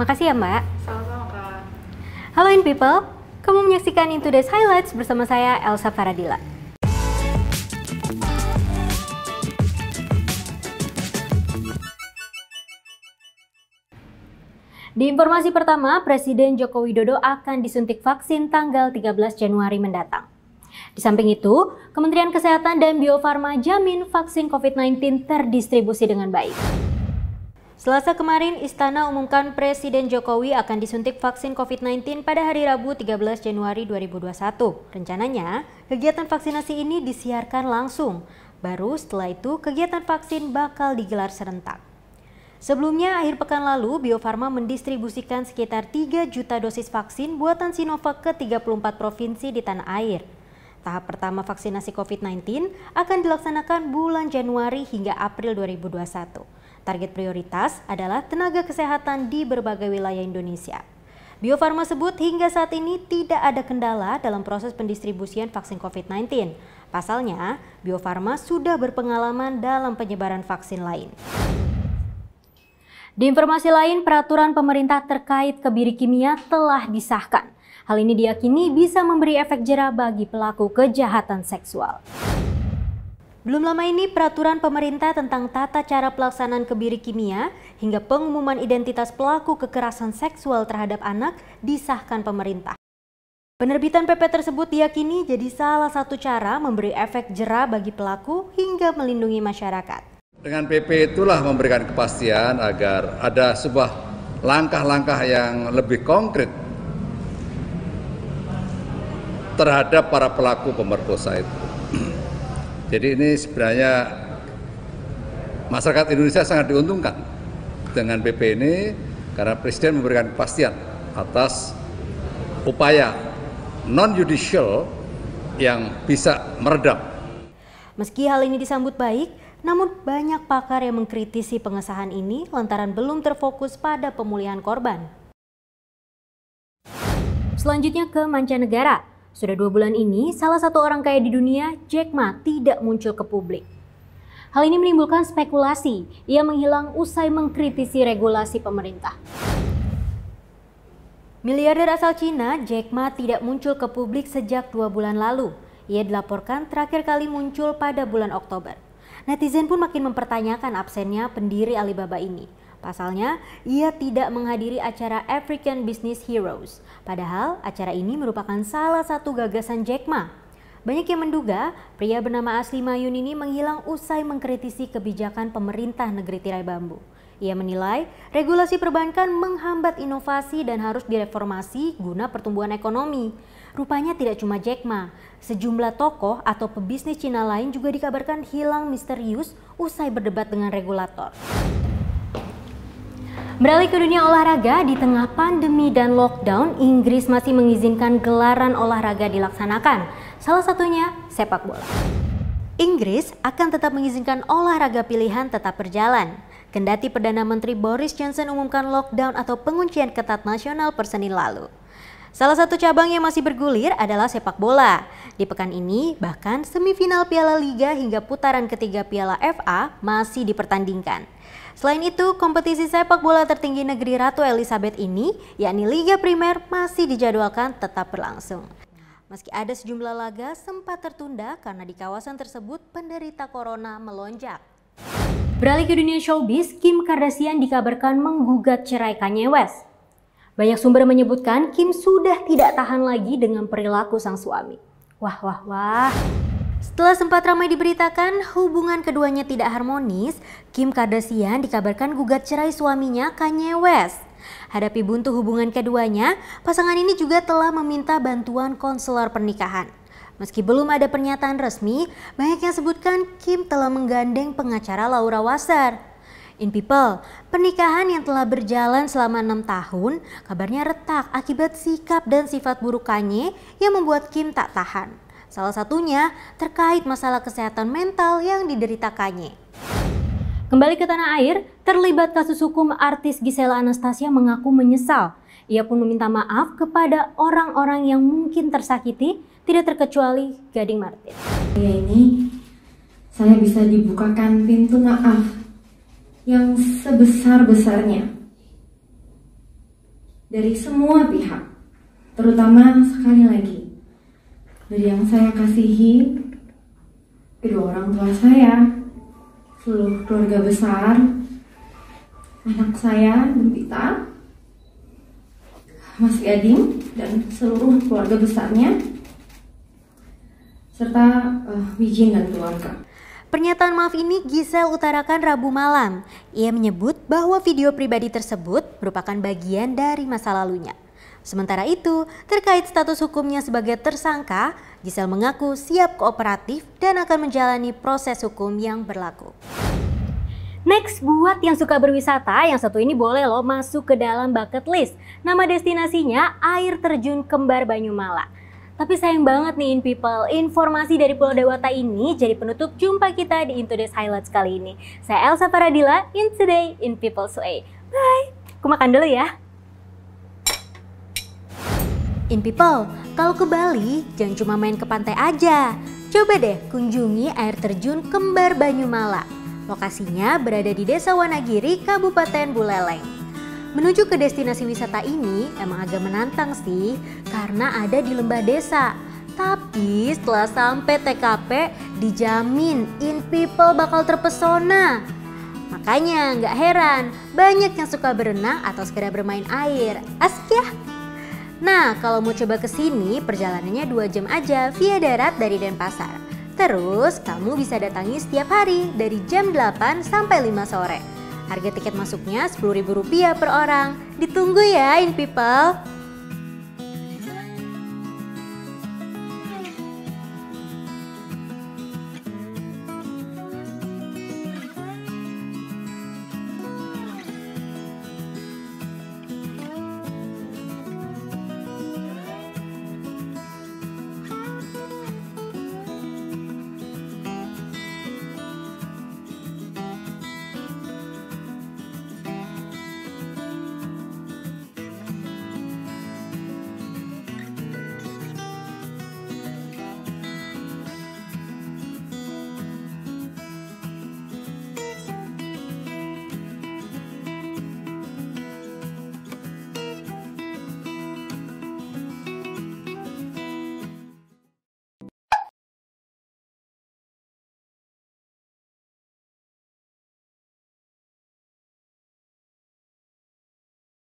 Makasih ya Mbak. Sama-sama Kak. Halo In People, kamu menyaksikan In Today's Highlights bersama saya Elsa Faradila. Di informasi pertama, Presiden Joko Widodo akan disuntik vaksin tanggal 13 Januari mendatang. Di samping itu, Kementerian Kesehatan dan Bio Farma jamin vaksin COVID-19 terdistribusi dengan baik. Selasa kemarin, Istana umumkan Presiden Jokowi akan disuntik vaksin COVID-19 pada hari Rabu 13 Januari 2021. Rencananya, kegiatan vaksinasi ini disiarkan langsung. Baru setelah itu, kegiatan vaksin bakal digelar serentak. Sebelumnya, akhir pekan lalu, Bio Farma mendistribusikan sekitar 3 juta dosis vaksin buatan Sinovac ke 34 provinsi di tanah air. Tahap pertama vaksinasi COVID-19 akan dilaksanakan bulan Januari hingga April 2021. Target prioritas adalah tenaga kesehatan di berbagai wilayah Indonesia. Bio Farma sebut hingga saat ini tidak ada kendala dalam proses pendistribusian vaksin COVID-19. Pasalnya, Bio Farma sudah berpengalaman dalam penyebaran vaksin lain. Di informasi lain, peraturan pemerintah terkait kebiri kimia telah disahkan. Hal ini diyakini bisa memberi efek jera bagi pelaku kejahatan seksual. Belum lama ini, peraturan pemerintah tentang tata cara pelaksanaan kebiri kimia hingga pengumuman identitas pelaku kekerasan seksual terhadap anak disahkan pemerintah. Penerbitan PP tersebut diyakini jadi salah satu cara memberi efek jera bagi pelaku hingga melindungi masyarakat. Dengan PP itulah memberikan kepastian agar ada sebuah langkah-langkah yang lebih konkret terhadap para pelaku pemerkosa itu. Jadi ini sebenarnya masyarakat Indonesia sangat diuntungkan dengan PP ini karena Presiden memberikan kepastian atas upaya non-judicial yang bisa meredam. Meski hal ini disambut baik, namun banyak pakar yang mengkritisi pengesahan ini lantaran belum terfokus pada pemulihan korban. Selanjutnya ke mancanegara. Sudah 2 bulan ini, salah satu orang kaya di dunia, Jack Ma, tidak muncul ke publik. Hal ini menimbulkan spekulasi, ia menghilang usai mengkritisi regulasi pemerintah. Miliarder asal Cina, Jack Ma tidak muncul ke publik sejak 2 bulan lalu. Ia dilaporkan terakhir kali muncul pada bulan Oktober. Netizen pun makin mempertanyakan absennya pendiri Alibaba ini. Pasalnya, ia tidak menghadiri acara African Business Heroes. Padahal, acara ini merupakan salah satu gagasan Jack Ma. Banyak yang menduga, pria bernama asli Ma Yun ini menghilang usai mengkritisi kebijakan pemerintah negeri tirai bambu. Ia menilai, regulasi perbankan menghambat inovasi dan harus direformasi guna pertumbuhan ekonomi. Rupanya tidak cuma Jack Ma, sejumlah tokoh atau pebisnis Cina lain juga dikabarkan hilang misterius usai berdebat dengan regulator. Beralih ke dunia olahraga, di tengah pandemi dan lockdown, Inggris masih mengizinkan gelaran olahraga dilaksanakan, salah satunya sepak bola. Inggris akan tetap mengizinkan olahraga pilihan tetap berjalan, kendati Perdana Menteri Boris Johnson umumkan lockdown atau penguncian ketat nasional per Senin lalu. Salah satu cabang yang masih bergulir adalah sepak bola. Di pekan ini, bahkan semifinal Piala Liga hingga putaran ketiga Piala FA masih dipertandingkan. Selain itu, kompetisi sepak bola tertinggi negeri Ratu Elizabeth ini, yakni Liga Primer, masih dijadwalkan tetap berlangsung. Meski ada sejumlah laga sempat tertunda karena di kawasan tersebut penderita corona melonjak. Beralih ke dunia showbiz, Kim Kardashian dikabarkan menggugat cerai Kanye West. Banyak sumber menyebutkan Kim sudah tidak tahan lagi dengan perilaku sang suami. Wah. Setelah sempat ramai diberitakan hubungan keduanya tidak harmonis, Kim Kardashian dikabarkan gugat cerai suaminya Kanye West. Hadapi buntu hubungan keduanya, pasangan ini juga telah meminta bantuan konselor pernikahan. Meski belum ada pernyataan resmi, banyak yang sebutkan Kim telah menggandeng pengacara Laura Wasser. In People, pernikahan yang telah berjalan selama 6 tahun, kabarnya retak akibat sikap dan sifat buruk Kanye yang membuat Kim tak tahan. Salah satunya terkait masalah kesehatan mental yang diderita Kanye. Kembali ke tanah air, terlibat kasus hukum artis Gisela Anastasia mengaku menyesal. Ia pun meminta maaf kepada orang-orang yang mungkin tersakiti, tidak terkecuali Gading Marten. Ini saya bisa dibukakan pintu maaf yang sebesar-besarnya. dari semua pihak, terutama sekali lagi dari yang saya kasihi, kedua orang tua saya, seluruh keluarga besar, anak saya, Gempita, Mas Gading, dan seluruh keluarga besarnya, serta Wijin dan keluarga. Pernyataan maaf ini Giselle utarakan Rabu malam. Ia menyebut bahwa video pribadi tersebut merupakan bagian dari masa lalunya. Sementara itu, terkait status hukumnya sebagai tersangka, Giselle mengaku siap kooperatif dan akan menjalani proses hukum yang berlaku. Next, buat yang suka berwisata, yang satu ini boleh loh masuk ke dalam bucket list. Nama destinasinya air terjun Kembar Banyumala. Tapi sayang banget nih In People, informasi dari Pulau Dewata ini jadi penutup jumpa kita di In Today's Highlights kali ini. Saya Elsa Faradila, In Today, In People's Way. Bye! Aku makan dulu ya. In People, kalau ke Bali jangan cuma main ke pantai aja. Coba deh kunjungi air terjun Kembar Banyumala. Lokasinya berada di Desa Wanagiri, Kabupaten Buleleng. Menuju ke destinasi wisata ini emang agak menantang sih karena ada di lembah desa. Tapi setelah sampai TKP dijamin In People bakal terpesona. Makanya nggak heran banyak yang suka berenang atau sekedar bermain air. Asik ya? Nah, kalau mau coba ke sini perjalanannya 2 jam aja via darat dari Denpasar. Terus kamu bisa datangi setiap hari dari jam 8 sampai 5 sore. Harga tiket masuknya Rp10.000 per orang. Ditunggu ya In People.